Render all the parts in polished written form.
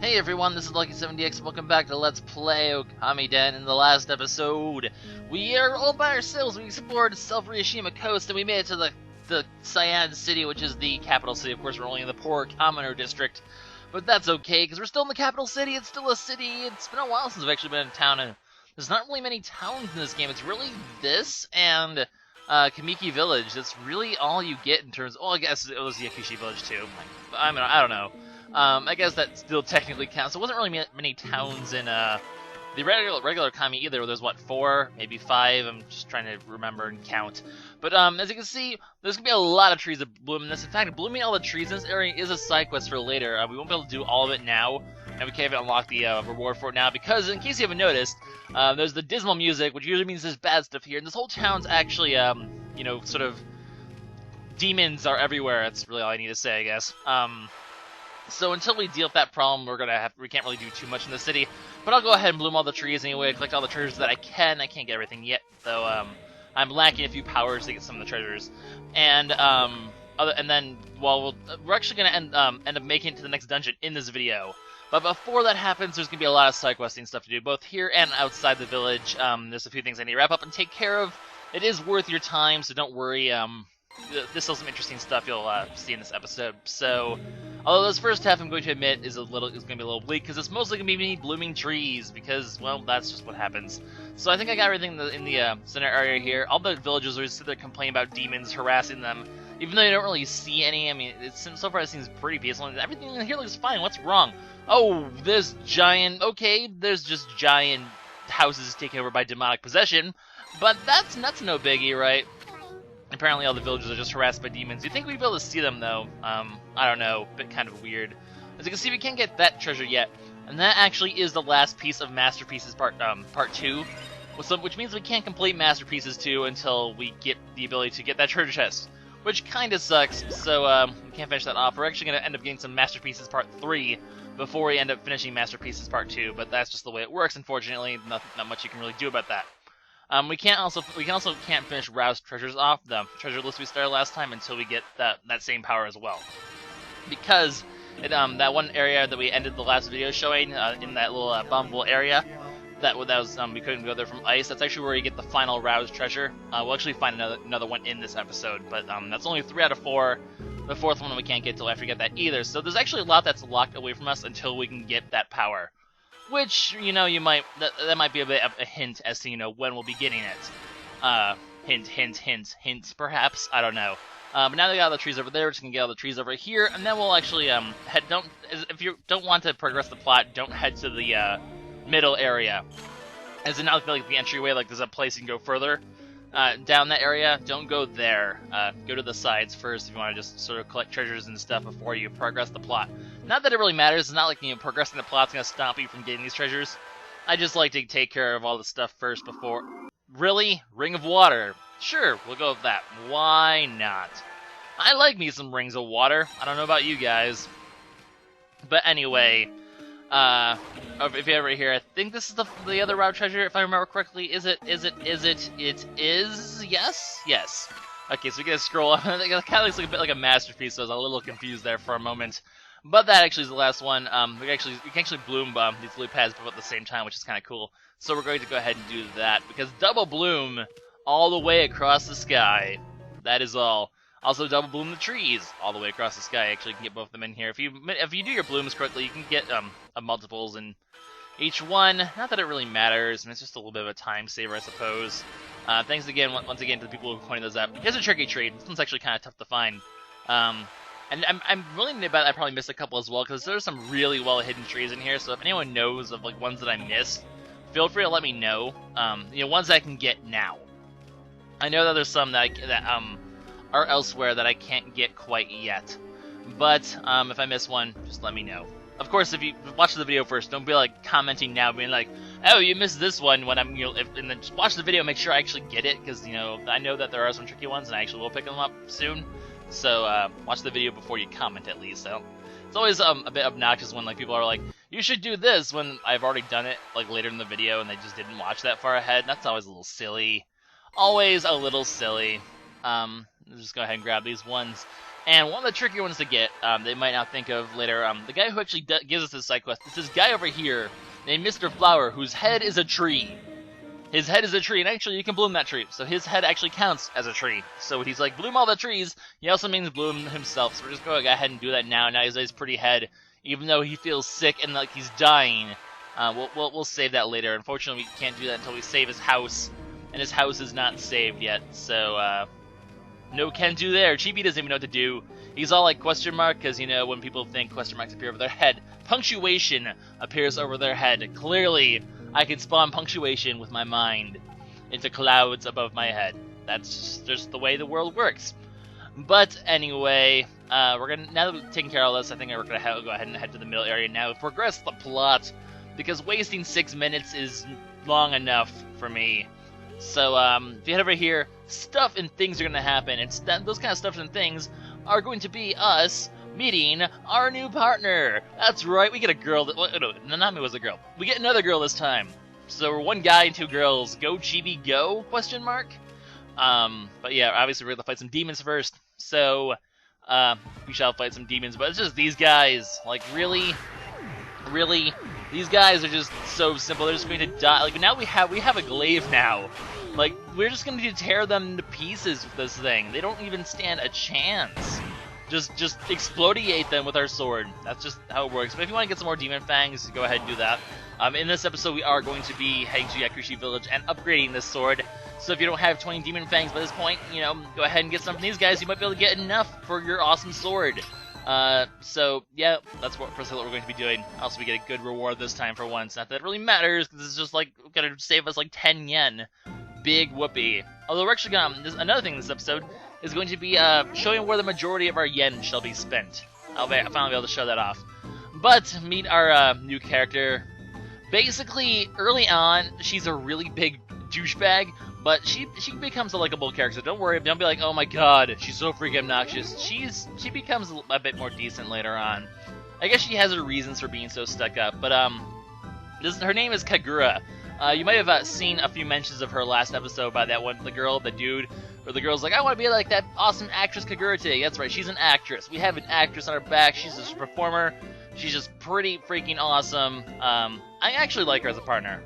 Hey everyone, this is LuckySevenDX. Welcome back to Let's Play Okamiden. In the last episode, we are all by ourselves. We explored Self-Ryushima Coast, and we made it to the Sei'an City, which is the capital city. Of course, we're only in the poor commoner district, but that's okay, because we're still in the capital city. It's still a city. It's been a while since we've actually been in town, and there's not really many towns in this game. It's really this and Kamiki Village. That's really all you get in terms of... Oh, I guess it was Yakushi Village, too. I mean, I don't know. I guess that still technically counts. There wasn't really many towns in the regular Kami either. There's, what, 4, maybe 5? I'm just trying to remember and count. But as you can see, there's going to be a lot of trees that bloom in this. In fact, blooming all the trees in this area is a side quest for later. We won't be able to do all of it now, and we can't even unlock the reward for it now, because, in case you haven't noticed, there's the dismal music, which usually means there's bad stuff here. And this whole town's actually, you know, sort of... demons are everywhere. That's really all I need to say, I guess. So until we deal with that problem, we can't really do too much in the city. But I'll go ahead and bloom all the trees anyway, collect all the treasures that I can. I can't get everything yet, though. I'm lacking a few powers to get some of the treasures. And then, well, we're actually gonna end up making it to the next dungeon in this video. But before that happens, there's gonna be a lot of side questing stuff to do, both here and outside the village. There's a few things I need to wrap up and take care of. It is worth your time, so don't worry. This is some interesting stuff you'll see in this episode. So, although this first half, I'm going to admit, is going to be a little bleak, because it's mostly going to be me blooming trees, because, well, that's just what happens. So I think I got everything in the center area here. All the villagers always sit there complaining about demons harassing them, even though you don't really see any. I mean, so far it seems pretty peaceful. Everything in here looks fine. What's wrong? Oh, there's just giant houses taken over by demonic possession, but that's no biggie, right? Apparently all the villagers are just harassed by demons. You'd think we'd be able to see them, though. I don't know. A bit kind of weird. As you can see, we can't get that treasure yet. And that actually is the last piece of Masterpieces Part 2. Which means we can't complete Masterpieces 2 until we get the ability to get that treasure chest. Which kind of sucks, so we can't finish that off. We're actually going to end up getting some Masterpieces Part 3 before we end up finishing Masterpieces Part 2. But that's just the way it works, unfortunately. Not much you can really do about that. We also can't finish Rao's treasures off, the treasure list we started last time, until we get that same power as well. Because that one area that we ended the last video showing, in that little bombable area, that was we couldn't go there from ice. That's actually where you get the final Rao's treasure. We'll actually find another one in this episode, but that's only 3 out of 4. The 4th one we can't get till after we get that either. So there's actually a lot that's locked away from us until we can get that power. Which, you know, that might be a bit of a hint as to, you know, when we'll be getting it. Hint, perhaps? I don't know. But now they got all the trees over there, we're just gonna get all the trees over here, and then we'll actually, if you don't want to progress the plot, don't head to the, middle area. As in, not like the entryway, like there's a place you can go further, down that area. Don't go there. Go to the sides first if you want to just sort of collect treasures and stuff before you progress the plot. Not that it really matters. It's not like, you know, progressing the plot's going to stop you from getting these treasures. I just like to take care of all the stuff first before... Really? Ring of Water. Sure, we'll go with that. Why not? I like me some Rings of Water. I don't know about you guys. But anyway... if you ever hear, I think this is the other Rao treasure, if I remember correctly. Is it? It is? Yes? Yes. Okay, so we gotta scroll up. It kind of looks like a bit like a masterpiece, so I was a little confused there for a moment. But that actually is the last one. We can actually bloom these blue pads both at the same time, which is kind of cool. So we're going to go ahead and do that, because double bloom all the way across the sky. That is all. Also, double bloom the trees all the way across the sky. Actually, you can get both of them in here. If you do your blooms correctly, you can get multiples in each one. Not that it really matters, and it's just a little bit of a time saver, I suppose. Thanks again, once again, to the people who pointed those out. Here's a tricky tree. This one's actually kind of tough to find. And I'm willing to bet I probably missed a couple as well, because there's some really well-hidden trees in here. So if anyone knows of like ones that I missed, feel free to let me know. You know, ones that I can get now. I know that there's some that are elsewhere that I can't get quite yet. But if I miss one, just let me know. Of course, if you watch the video first, don't be like commenting now, being like, "Oh, you missed this one." When I'm, you know, and then just watch the video, make sure I actually get it, because, you know, I know that there are some tricky ones, and I actually will pick them up soon. So watch the video before you comment, at least. So it's always a bit obnoxious when like people are like, "You should do this," when I've already done it like later in the video, and they just didn't watch that far ahead. That's always a little silly. Always a little silly. Let's just go ahead and grab these ones. And one of the trickier ones to get, they might not think of later, the guy who actually gives us this side quest, it's this guy over here named Mr. Flower, whose head is a tree. His head is a tree, and actually you can bloom that tree, so his head actually counts as a tree. So when he's like, bloom all the trees, he also means bloom himself, so we're just going to go ahead and do that now. Now he's his pretty head, even though he feels sick and like he's dying. We'll save that later. Unfortunately, we can't do that until we save his house, and his house is not saved yet, so, no can do there. Chibi doesn't even know what to do. He's all like question mark, because, you know, when people think question marks appear over their head, punctuation appears over their head. Clearly, I can spawn punctuation with my mind into clouds above my head. That's just the way the world works. But anyway, now that we've taken care of all this, I think we're gonna go ahead and head to the middle area now and progress the plot, because wasting 6 minutes is long enough for me. So, if you head over here, stuff and things are going to happen, and those kind of stuff and things are going to be us meeting our new partner. That's right, we get a girl no, Nanami was a girl. We get another girl this time. So we're one guy and two girls. Go Chibi go? Question mark. But yeah, obviously we're going to fight some demons first. So, we shall fight some demons, but it's just these guys. Like, really? Really? These guys are just so simple. They're just going to die. Like, now we have a glaive now. Like, we're just going to tear them to pieces with this thing. They don't even stand a chance. Just explodiate them with our sword. That's just how it works. But if you want to get some more demon fangs, go ahead and do that. In this episode, we are going to be heading to Yakushi Village and upgrading this sword. So if you don't have 20 demon fangs by this point, you know, go ahead and get some from these guys. You might be able to get enough for your awesome sword. So, yeah, that's what we're going to be doing. Also, we get a good reward this time for once. Not that it really matters, because it's just, like, gonna save us, like, 10 yen. Big whoopee. Although we're actually gonna, another thing in this episode is going to be, showing where the majority of our yen shall be spent. I'll finally be able to show that off. But, meet our, new character. Basically, early on, she's a really big douchebag, but she becomes a likable character. Don't worry, don't be like, oh my god, she's so freaking obnoxious. She becomes a bit more decent later on. I guess she has her reasons for being so stuck up, but her name is Kagura. You might have seen a few mentions of her last episode by that one, the dude, where the girl's like, I want to be like that awesome actress Kagura today. That's right, she's an actress. We have an actress on our back. She's just a performer. She's just pretty freaking awesome. I actually like her as a partner.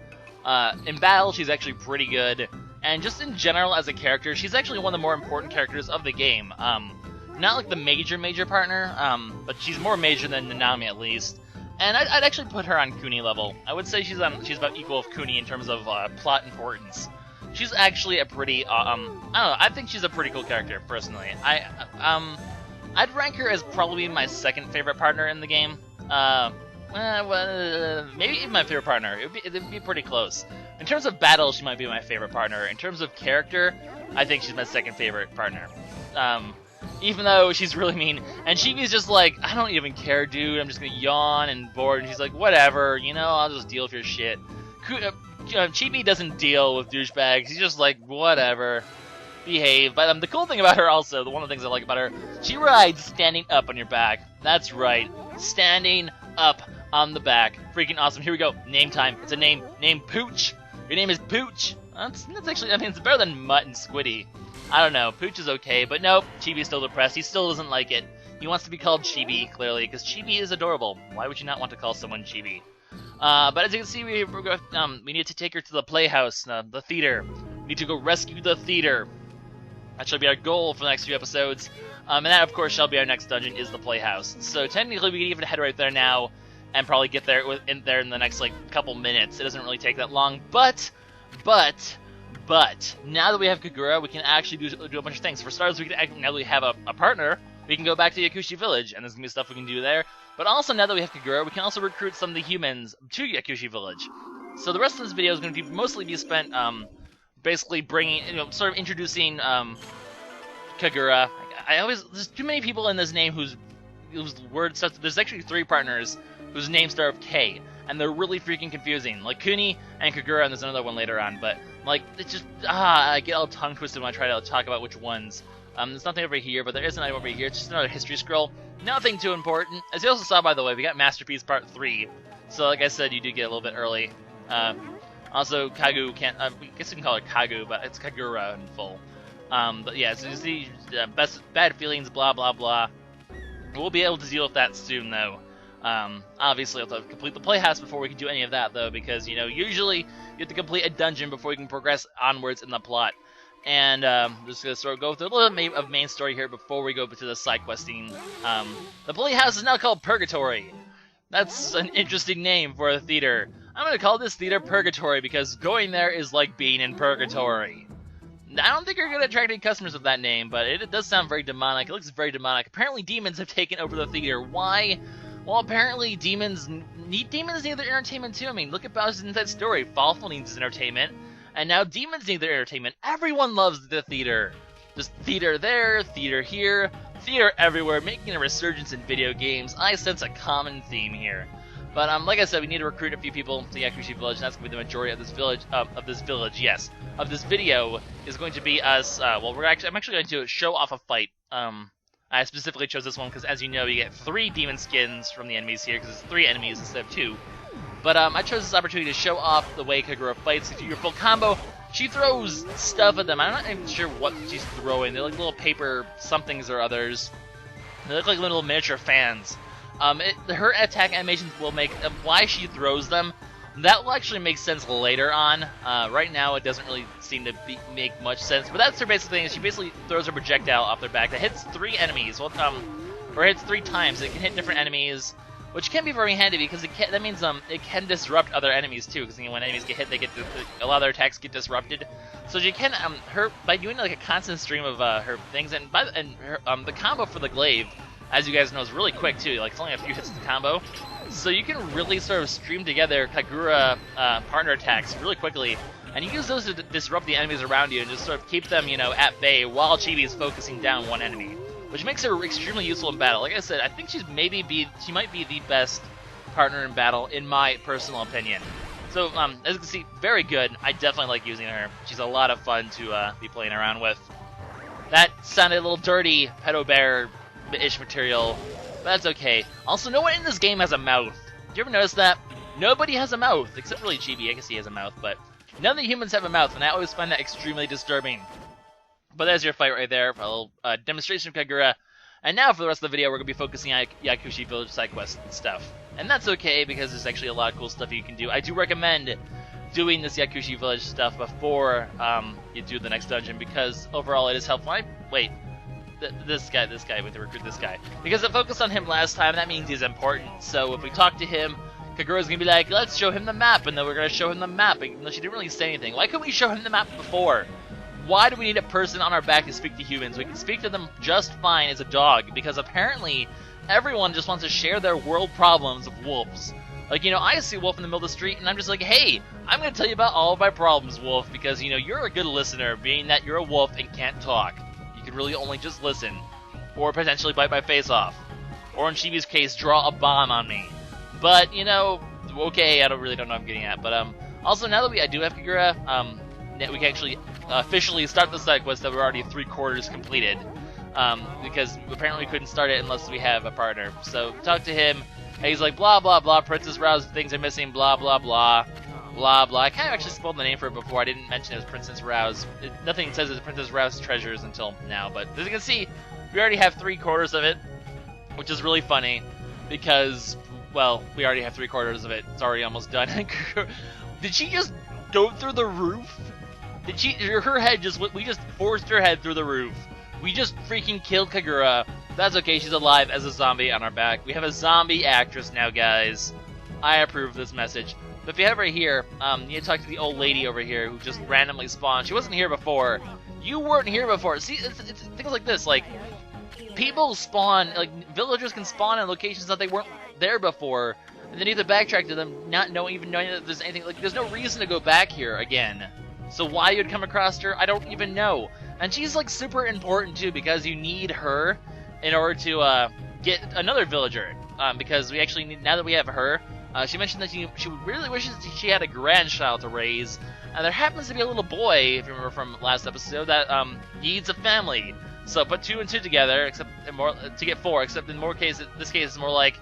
In battle, she's actually pretty good. And just in general as a character, she's actually one of the more important characters of the game. Not like the major partner, but she's more major than Nanami at least. And I'd actually put her on Kuni level. I would say she's about equal with Kuni in terms of plot importance. She's actually a pretty, I don't know, I think she's a pretty cool character, personally. I'd rank her as probably my second favorite partner in the game. Maybe even my favorite partner. It'd be pretty close. In terms of battle, she might be my favorite partner. In terms of character, I think she's my second favorite partner. Even though she's really mean. And Chibi's just like, I don't even care, dude. I'm just gonna yawn and bored. And she's like, whatever, you know, I'll just deal with your shit. Chibi doesn't deal with douchebags. He's just like, whatever. Behave. But the cool thing about her also, one of the things I like about her, she rides standing up on your back. That's right. Standing up on the back. Freaking awesome. Here we go. Name time. It's a name. Name Pooch. Your name is Pooch. That's actually, I mean, it's better than Mutt and Squiddy. I don't know. Pooch is okay, but nope. Chibi's still depressed. He still doesn't like it. He wants to be called Chibi, clearly, because Chibi is adorable. Why would you not want to call someone Chibi? But as you can see, we need to take her to the Playhouse, the theater. We need to go rescue the theater. That shall be our goal for the next few episodes. And that, of course, shall be our next dungeon, is the Playhouse. So technically, we can even head right there now and probably get there in the next, like, couple minutes. It doesn't really take that long. But, now that we have Kagura, we can actually do a bunch of things. For starters, we can now that we have a partner, we can go back to Yakushi Village, and there's going to be stuff we can do there. But also, now that we have Kagura, we can also recruit some of the humans to Yakushi Village. So the rest of this video is going to mostly be spent, basically bringing, sort of introducing, Kagura. There's too many people in this name whose words start. There's actually 3 partners whose names start with K, and they're really freaking confusing. Like Kuni and Kagura, and there's another one later on, but like it's just I get all tongue twisted when I try to talk about which ones. There's nothing over here, but there is an item over here. It's just another history scroll. Nothing too important. As you also saw, by the way, we got Masterpiece Part 3. So like I said, you do get a little bit early. Also, Kagu can't. I guess you can call her Kagu, but it's Kagura in full. But yeah, so you see, bad feelings, blah blah blah. We'll be able to deal with that soon, though. Obviously, we'll have to complete the Playhouse before we can do any of that, though, because, you know, usually you have to complete a dungeon before you can progress onwards in the plot. And just gonna sort of go through a little bit of main story here before we go to the side questing. The Playhouse is now called Purgatory. That's an interesting name for a theater. I'm gonna call this theater Purgatory because going there is like being in Purgatory. I don't think you're gonna attract any customers with that name, but it does sound very demonic. It looks very demonic. Apparently, demons have taken over the theater. Why? Well, apparently demons need their entertainment too. I mean, look at Bowser's Inside Story. Fawful needs his entertainment. And now demons need their entertainment. Everyone loves the theater. Just theater there, theater here, theater everywhere, making a resurgence in video games. I sense a common theme here. But like I said, we need to recruit a few people to the Yakushi village, and that's going to be the majority of this village. Of this video is going to be us. I'm actually going to show off a fight. I specifically chose this one because, as you know, you get 3 demon skins from the enemies here because it's 3 enemies instead of 2. But I chose this opportunity to show off the way Kagura fights. If you do your full combo, she throws stuff at them. I'm not even sure what she's throwing. They're like little paper somethings or others. They look like little miniature fans. Her attack animations will make why she throws them. That will actually make sense later on. Right now, it doesn't really seem to make much sense. But that's her basic thing. She basically throws her projectile off their back that hits 3 enemies. Well, or hits 3 times. It can hit different enemies, which can be very handy because that means it can disrupt other enemies too. Because when enemies get hit, a lot of their attacks get disrupted. So she can by doing like a constant stream of her things, and the combo for the glaive, as you guys know, is really quick too. Like it's only a few hits of the combo, so you can really sort of stream together Kagura partner attacks really quickly, and you use those to disrupt the enemies around you and just sort of keep them, at bay while Chibi is focusing down one enemy, which makes her extremely useful in battle. Like I said, I think she might be the best partner in battle in my personal opinion. So as you can see, very good. I definitely like using her. She's a lot of fun to be playing around with. That sounded a little dirty, pedo bear-ish material, but that's okay. Also, no one in this game has a mouth. Did you ever notice that? Nobody has a mouth, except really Chibi. I guess he has a mouth, but none of the humans have a mouth, and I always find that extremely disturbing. But there's your fight right there, for a little demonstration of Kagura. And now for the rest of the video, we're going to be focusing on Yakushi Village side quest stuff. And that's okay, because there's actually a lot of cool stuff you can do. I do recommend doing this Yakushi Village stuff before you do the next dungeon, because overall it is helpful. This guy, we have to recruit this guy. Because I focused on him last time, that means he's important. So if we talk to him, Kagura's going to be like, let's show him the map, and then we're going to show him the map, even though she didn't really say anything. Why couldn't we show him the map before? Why do we need a person on our back to speak to humans? We can speak to them just fine as a dog, because apparently everyone just wants to share their world problems with wolves. Like, I see a wolf in the middle of the street, and I'm just like, hey, I'm going to tell you about all of my problems, wolf, because, you're a good listener, being that you're a wolf and can't talk. You can really only just listen, or potentially bite my face off, or in Chibi's case, draw a bomb on me. But, okay, I don't know what I'm getting at, but, also, now that I do have Kagura, we can actually officially start the side quest that we're already 3/4 completed, because apparently we couldn't start it unless we have a partner. So talk to him, and he's like, blah blah blah, Princess Rao's things are missing, blah blah blah, blah blah. I kind of actually spelled the name for it before. I didn't mention it was Princess Rao's. Nothing says it's Princess Rao's treasures until now, but as you can see, we already have 3/4 of it, which is really funny, because, well, we already have 3/4 of it. It's already almost done. Did she just go through the roof? Her head we just forced her head through the roof. We just freaking killed Kagura. That's okay, she's alive as a zombie on our back. We have a zombie actress now, guys. I approve this message. But if you have her here, you need to talk to the old lady over here who just randomly spawned. She wasn't here before. You weren't here before. See, it's things like this, like, people spawn, like, villagers can spawn in locations that they weren't there before, and then you have to backtrack to them, not even knowing that there's anything, like, there's no reason to go back here again. So why you'd come across her, I don't even know. And she's, like, super important, too, because you need her in order to get another villager. Because we actually need, now that we have her, she mentioned that she really wishes she had a grandchild to raise. And there happens to be a little boy, if you remember from last episode, that needs a family. So put 2 and 2 together, to get 4, except in this case it's more like,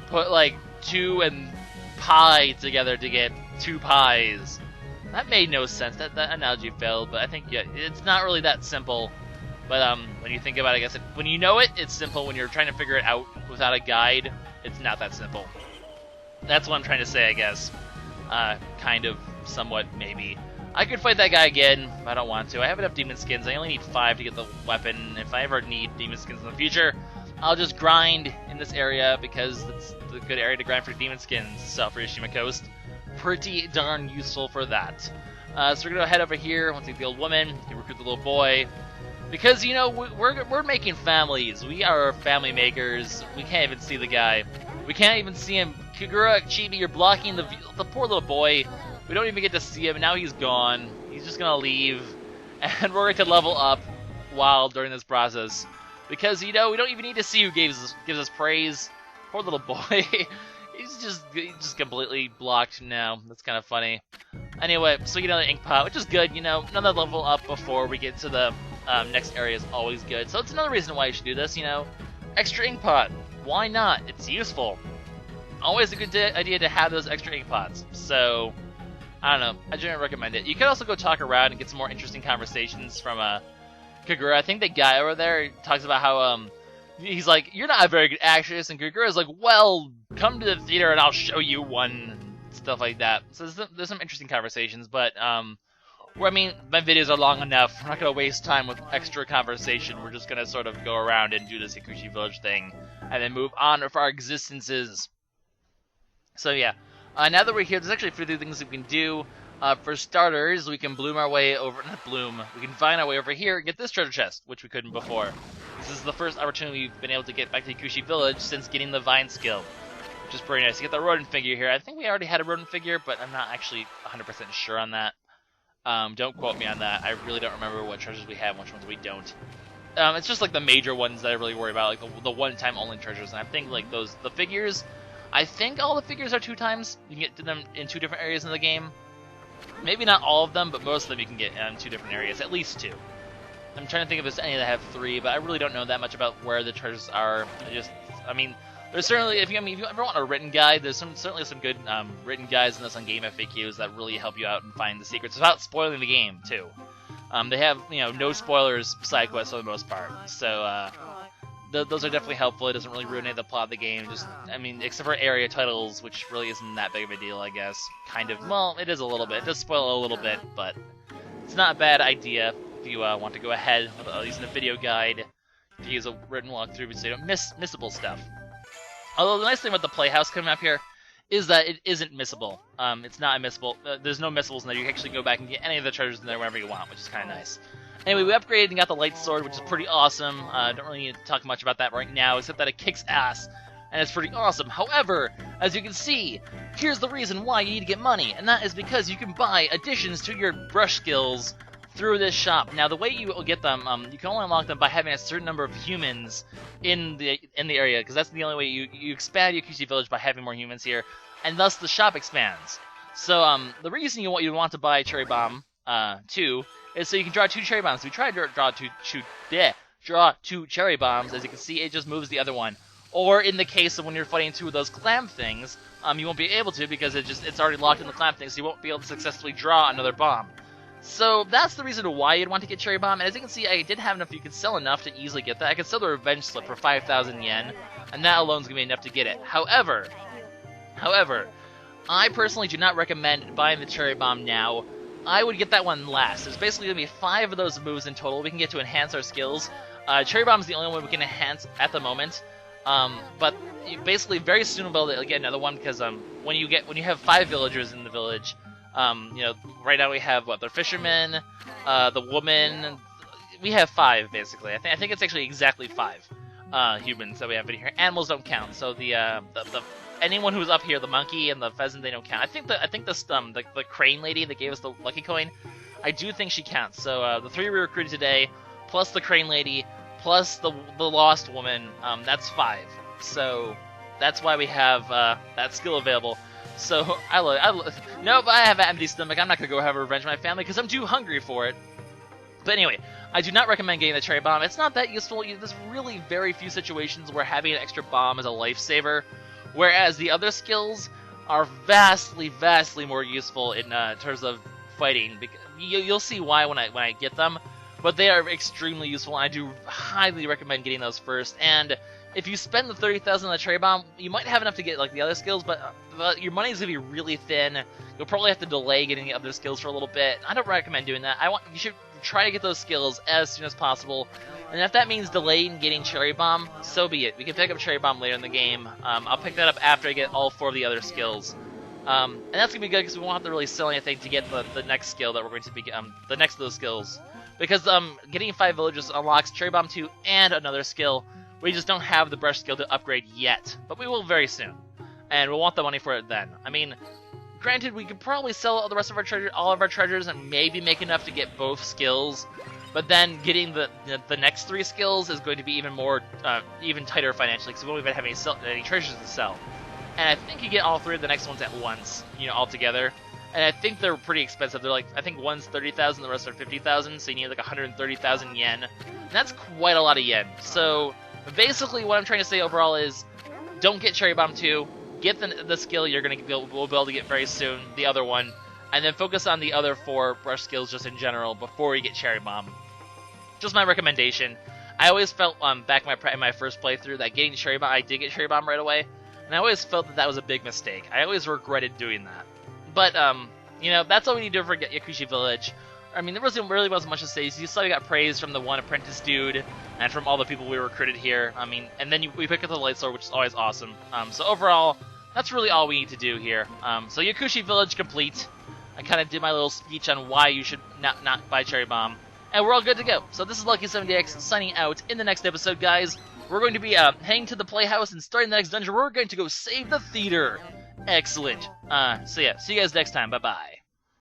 put, like, 2 and pie together to get 2 pies. That made no sense. That analogy failed, but I think yeah, it's not really that simple. But when you think about it, I guess when you know it, it's simple. When you're trying to figure it out without a guide, it's not that simple. That's what I'm trying to say, I guess. Kind of, somewhat, maybe. I could fight that guy again, but I don't want to. I have enough demon skins. I only need 5 to get the weapon. If I ever need demon skins in the future, I'll just grind in this area because it's the good area to grind for demon skins. South Ryushima Coast. Pretty darn useful for that. So we're going to head over here. Once we get the old woman, we can recruit the little boy. Because, you know, we're making families. We are family makers. We can't even see the guy. We can't even see him. Kagura, Chibi, you're blocking the poor little boy. We don't even get to see him. Now he's gone. He's just going to leave. And we're going to level up during this process. Because, you know, we don't even need to see who gives us praise. Poor little boy. He's just completely blocked now. That's kind of funny. Anyway, so you know the ink pot, which is good. You know, another level up before we get to the next area is always good. So it's another reason why you should do this. You know, extra ink pot. Why not? It's useful. Always a good idea to have those extra ink pots. So I don't know. I generally recommend it. You could also go talk around and get some more interesting conversations from Kagura. I think the guy over there talks about how he's like, you're not a very good actress, and Kagura's like, well, come to the theater and I'll show you one. Stuff like that. So there's some interesting conversations, but I mean, my videos are long enough. We're not going to waste time with extra conversation. We're just going to sort of go around and do this Yakushi village thing, and then move on with our existences. So yeah, now that we're here, there's actually a few things we can do. For starters, we can bloom our way over, we can find our way over here and get this treasure chest, which we couldn't before. This is the first opportunity we've been able to get back to Yakushi village since getting the vine skill. Which is pretty nice. You get the rodent figure here. I think we already had a rodent figure, but I'm not actually 100% sure on that. Don't quote me on that. I really don't remember what treasures we have and which ones we don't. It's just like the major ones that I really worry about, like the one-time only treasures. And I think like the figures, I think all the figures are 2 times. You can get to them in 2 different areas in the game. Maybe not all of them, but most of them you can get in 2 different areas, at least 2. I'm trying to think if there's any that have 3, but I really don't know that much about where the treasures are. I mean, there's certainly, if you ever want a written guide, there's certainly some good written guides in this on Game FAQs that really help you out and find the secrets without spoiling the game too. They have, you know, no spoilers side quests for the most part, so those are definitely helpful. It doesn't really ruin any of the plot of the game. Just, I mean, except for area titles, which really isn't that big of a deal, I guess. Kind of, well, it is a little bit. It does spoil a little bit, but it's not a bad idea if you want to go ahead with using a video guide to use a written walkthrough so you don't miss missable stuff. Although the nice thing about the Playhouse coming up here is that it isn't missable. It's not missable. There's no missables in there. You can actually go back and get any of the treasures in there whenever you want, which is kind of nice. Anyway, we upgraded and got the light sword, which is pretty awesome. Don't really need to talk much about that right now, except that it kicks ass, and it's pretty awesome. However, as you can see, here's the reason why you need to get money, and that is because you can buy additions to your brush skills through this shop. Now, the way you will get them, you can only unlock them by having a certain number of humans in the area, because that's the only way you expand Yakushi Village, by having more humans here, and thus the shop expands. So, the reason you want to buy Cherry Bomb 2 is so you can draw 2 Cherry Bombs. We tried to draw two Cherry Bombs. As you can see, it just moves the other one. Or in the case of when you're fighting 2 of those clam things, you won't be able to because it's already locked in the clam thing, so you won't be able to successfully draw another bomb. So that's the reason why you'd want to get Cherry Bomb, and as you can see, I did have enough, you could sell enough to easily get that. I could sell the Revenge Slip for 5,000 yen, and that alone is going to be enough to get it. However, I personally do not recommend buying the Cherry Bomb now. I would get that one last. There's basically going to be 5 of those moves in total we can get to enhance our skills. Cherry Bomb is the only one we can enhance at the moment, but basically very soon we'll be able to get another one, because when you have 5 villagers in the village, you know, right now we have the fisherman, the woman. We have 5 basically. I think it's actually exactly 5 humans that we have in here. Animals don't count. So the anyone who's up here, the monkey and the pheasant, they don't count. I think the crane lady that gave us the lucky coin, I do think she counts. So the 3 we recruited today, plus the crane lady, plus the lost woman, that's 5. So that's why we have that skill available. So, nope, I have an empty stomach. I'm not going to go have revenge on my family because I'm too hungry for it. But anyway, I do not recommend getting the Cherry Bomb. It's not that useful. There's really very few situations where having an extra bomb is a lifesaver, whereas the other skills are vastly, vastly more useful in terms of fighting. Because you'll see why when I get them, but they are extremely useful, and I do highly recommend getting those first. And if you spend the 30,000 on the cherry bomb, you might have enough to get like the other skills, but your money's gonna be really thin. You'll probably have to delay getting the other skills for a little bit. I don't recommend doing that. You should try to get those skills as soon as possible. And if that means delaying getting cherry bomb, so be it. We can pick up cherry bomb later in the game. I'll pick that up after I get all 4 of the other skills. And that's gonna be good because we won't have to really sell anything to get the next skill that we're going to be the next of those skills. Because getting 5 villages unlocks cherry bomb 2 and another skill. We just don't have the brush skill to upgrade yet, but we will very soon, and we'll want the money for it then. I mean, granted, we could probably sell all the rest of our all of our treasures, and maybe make enough to get both skills. But then getting the next 3 skills is going to be even more, even tighter financially, because we won't even have any treasures to sell. And I think you get all 3 of the next ones at once, all together. And I think they're pretty expensive. They're like, I think one's 30,000, the rest are 50,000, so you need like 130,000 yen. And that's quite a lot of yen. So basically, what I'm trying to say overall is, don't get Cherry Bomb 2, get the skill you're gonna will be able to get very soon, the other one, and then focus on the other 4 brush skills just in general before you get Cherry Bomb. Just my recommendation. I always felt back in my first playthrough that getting Cherry Bomb, I did get Cherry Bomb right away, and I always felt that was a big mistake. I always regretted doing that. But that's all we need to do for Yakushi Village. I mean, there really wasn't much to say. You saw we got praise from the one apprentice dude, and from all the people we recruited here. I mean, and then we pick up the light sword, which is always awesome. So overall, that's really all we need to do here. So Yakushi Village complete. I kind of did my little speech on why you should not buy Cherry Bomb, and we're all good to go. So this is LuckySevenDX signing out. In the next episode, guys, we're going to be heading to the Playhouse and starting the next dungeon. We're going to go save the theater. Excellent. So yeah, see you guys next time. Bye-bye.